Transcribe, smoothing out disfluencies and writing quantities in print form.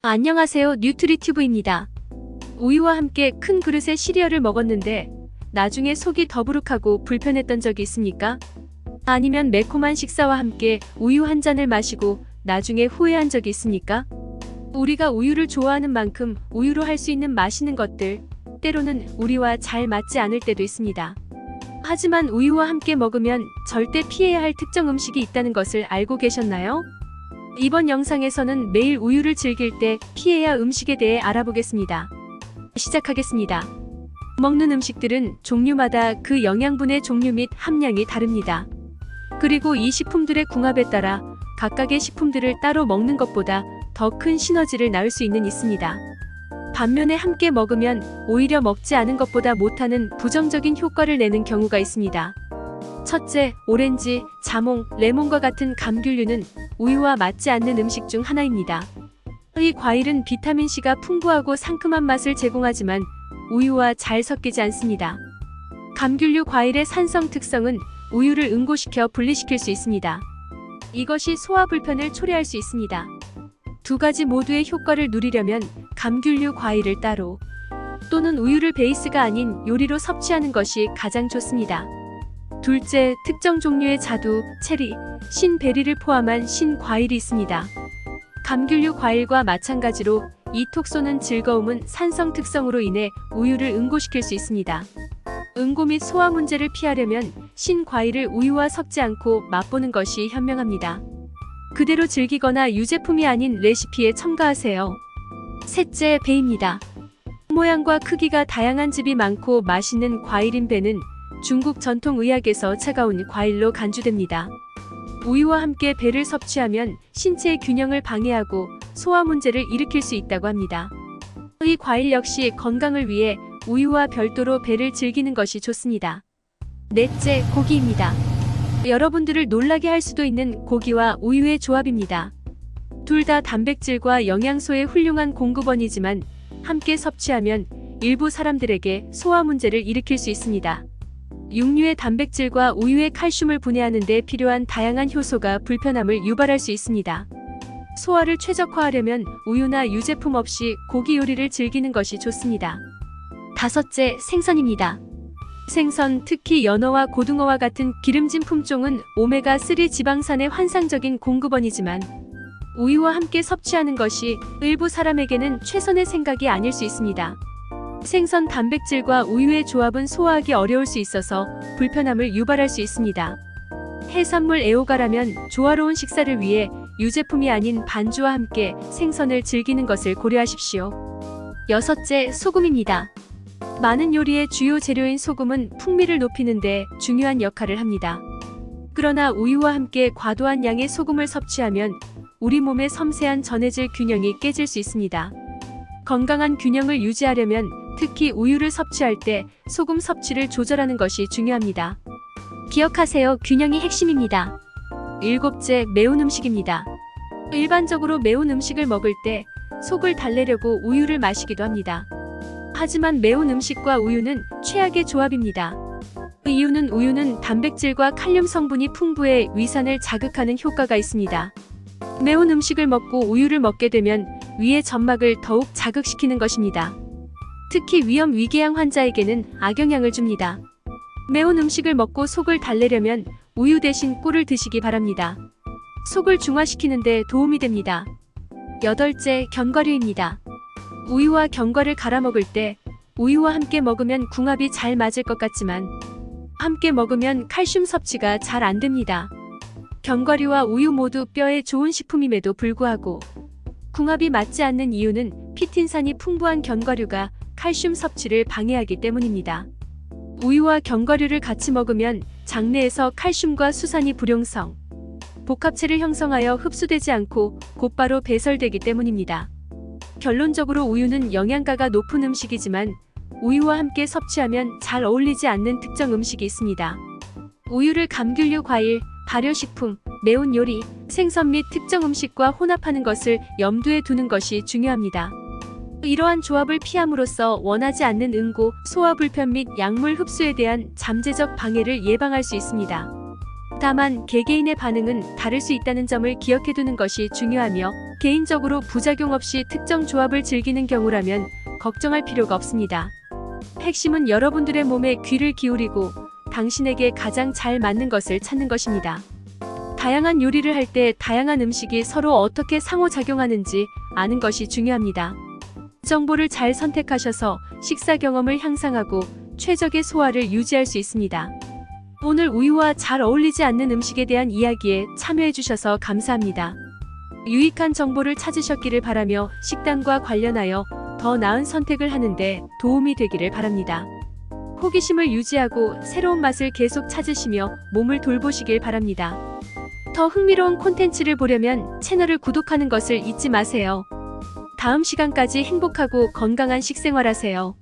안녕하세요. 뉴트리튜브입니다. 우유와 함께 큰 그릇에 시리얼을 먹었는데 나중에 속이 더부룩하고 불편했던 적이 있습니까? 아니면 매콤한 식사와 함께 우유 한 잔을 마시고 나중에 후회한 적이 있습니까? 우리가 우유를 좋아하는 만큼 우유로 할 수 있는 맛있는 것들, 때로는 우리와 잘 맞지 않을 때도 있습니다. 하지만 우유와 함께 먹으면 절대 피해야 할 특정 음식이 있다는 것을 알고 계셨나요? 이번 영상에서는 매일 우유를 즐길 때 피해야 음식에 대해 알아보겠습니다. 시작하겠습니다. 먹는 음식들은 종류마다 그 영양분의 종류 및 함량이 다릅니다. 그리고 이 식품들의 궁합에 따라 각각의 식품들을 따로 먹는 것보다 더 큰 시너지를 낳을 수 있습니다. 반면에 함께 먹으면 오히려 먹지 않은 것보다 못하는 부정적인 효과를 내는 경우가 있습니다. 첫째, 오렌지, 자몽, 레몬과 같은 감귤류는 우유와 맞지 않는 음식 중 하나입니다. 이 과일은 비타민C가 풍부하고 상큼한 맛을 제공하지만 우유와 잘 섞이지 않습니다. 감귤류 과일의 산성 특성은 우유를 응고시켜 분리시킬 수 있습니다. 이것이 소화 불편을 초래할 수 있습니다. 두 가지 모두의 효과를 누리려면 감귤류 과일을 따로 또는 우유를 베이스가 아닌 요리로 섭취하는 것이 가장 좋습니다. 둘째, 특정 종류의 자두, 체리, 신베리를 포함한 신과일이 있습니다. 감귤류 과일과 마찬가지로 이 톡 쏘는 즐거움은 산성 특성으로 인해 우유를 응고시킬 수 있습니다. 응고 및 소화 문제를 피하려면 신과일을 우유와 섞지 않고 맛보는 것이 현명합니다. 그대로 즐기거나 유제품이 아닌 레시피에 첨가하세요. 셋째, 배입니다. 모양과 크기가 다양한 즙이 많고 맛있는 과일인 배는 중국 전통 의학에서 차가운 과일로 간주됩니다. 우유와 함께 배를 섭취하면 신체의 균형을 방해하고 소화 문제를 일으킬 수 있다고 합니다. 이 과일 역시 건강을 위해 우유와 별도로 배를 즐기는 것이 좋습니다. 넷째, 고기입니다. 여러분들을 놀라게 할 수도 있는 고기와 우유의 조합입니다. 둘 다 단백질과 영양소의 훌륭한 공급원이지만 함께 섭취하면 일부 사람들에게 소화 문제를 일으킬 수 있습니다. 육류의 단백질과 우유의 칼슘을 분해하는 데 필요한 다양한 효소가 불편함을 유발할 수 있습니다. 소화를 최적화하려면 우유나 유제품 없이 고기 요리를 즐기는 것이 좋습니다. 다섯째, 생선입니다. 생선, 특히 연어와 고등어와 같은 기름진 품종은 오메가3 지방산의 환상적인 공급원이지만 우유와 함께 섭취하는 것이 일부 사람에게는 최선의 생각이 아닐 수 있습니다. 생선 단백질과 우유의 조합은 소화하기 어려울 수 있어서 불편함을 유발할 수 있습니다. 해산물 애호가라면 조화로운 식사를 위해 유제품이 아닌 반주와 함께 생선을 즐기는 것을 고려하십시오. 여섯째, 소금입니다. 많은 요리의 주요 재료인 소금은 풍미를 높이는 데 중요한 역할을 합니다. 그러나 우유와 함께 과도한 양의 소금을 섭취하면 우리 몸의 섬세한 전해질 균형이 깨질 수 있습니다. 건강한 균형을 유지하려면 특히 우유를 섭취할 때 소금 섭취를 조절하는 것이 중요합니다. 기억하세요. 균형이 핵심입니다. 일곱째, 매운 음식입니다. 일반적으로 매운 음식을 먹을 때 속을 달래려고 우유를 마시기도 합니다. 하지만 매운 음식과 우유는 최악의 조합입니다. 그 이유는 우유는 단백질과 칼륨 성분이 풍부해 위산을 자극하는 효과가 있습니다. 매운 음식을 먹고 우유를 먹게 되면 위의 점막을 더욱 자극시키는 것입니다. 특히 위염 위궤양 환자에게는 악영향을 줍니다. 매운 음식을 먹고 속을 달래려면 우유 대신 꿀을 드시기 바랍니다. 속을 중화시키는 데 도움이 됩니다. 여덟째, 견과류입니다. 우유와 견과를 갈아 먹을 때 우유와 함께 먹으면 궁합이 잘 맞을 것 같지만 함께 먹으면 칼슘 섭취가 잘 안 됩니다. 견과류와 우유 모두 뼈에 좋은 식품임에도 불구하고 궁합이 맞지 않는 이유는 피틴산이 풍부한 견과류가 칼슘 섭취를 방해하기 때문입니다. 우유와 견과류를 같이 먹으면 장내에서 칼슘과 수산이 불용성, 복합체를 형성하여 흡수되지 않고 곧바로 배설되기 때문입니다. 결론적으로 우유는 영양가가 높은 음식이지만 우유와 함께 섭취하면 잘 어울리지 않는 특정 음식이 있습니다. 우유를 감귤류 과일, 발효식품, 매운 요리, 생선 및 특정 음식과 혼합하는 것을 염두에 두는 것이 중요합니다. 이러한 조합을 피함으로써 원하지 않는 응고, 소화 불편 및 약물 흡수에 대한 잠재적 방해를 예방할 수 있습니다. 다만 개개인의 반응은 다를 수 있다는 점을 기억해 두는 것이 중요하며 개인적으로 부작용 없이 특정 조합을 즐기는 경우라면 걱정할 필요가 없습니다. 핵심은 여러분들의 몸에 귀를 기울이고 당신에게 가장 잘 맞는 것을 찾는 것입니다. 다양한 요리를 할 때 다양한 음식이 서로 어떻게 상호작용하는지 아는 것이 중요합니다. 정보를 잘 선택하셔서 식사 경험을 향상하고 최적의 소화를 유지할 수 있습니다. 오늘 우유와 잘 어울리지 않는 음식에 대한 이야기에 참여해 주셔서 감사합니다. 유익한 정보를 찾으셨기를 바라며 식단과 관련하여 더 나은 선택을 하는데 도움이 되기를 바랍니다. 호기심을 유지하고 새로운 맛을 계속 찾으시며 몸을 돌보시길 바랍니다. 더 흥미로운 콘텐츠를 보려면 채널을 구독하는 것을 잊지 마세요. 다음 시간까지 행복하고 건강한 식생활하세요.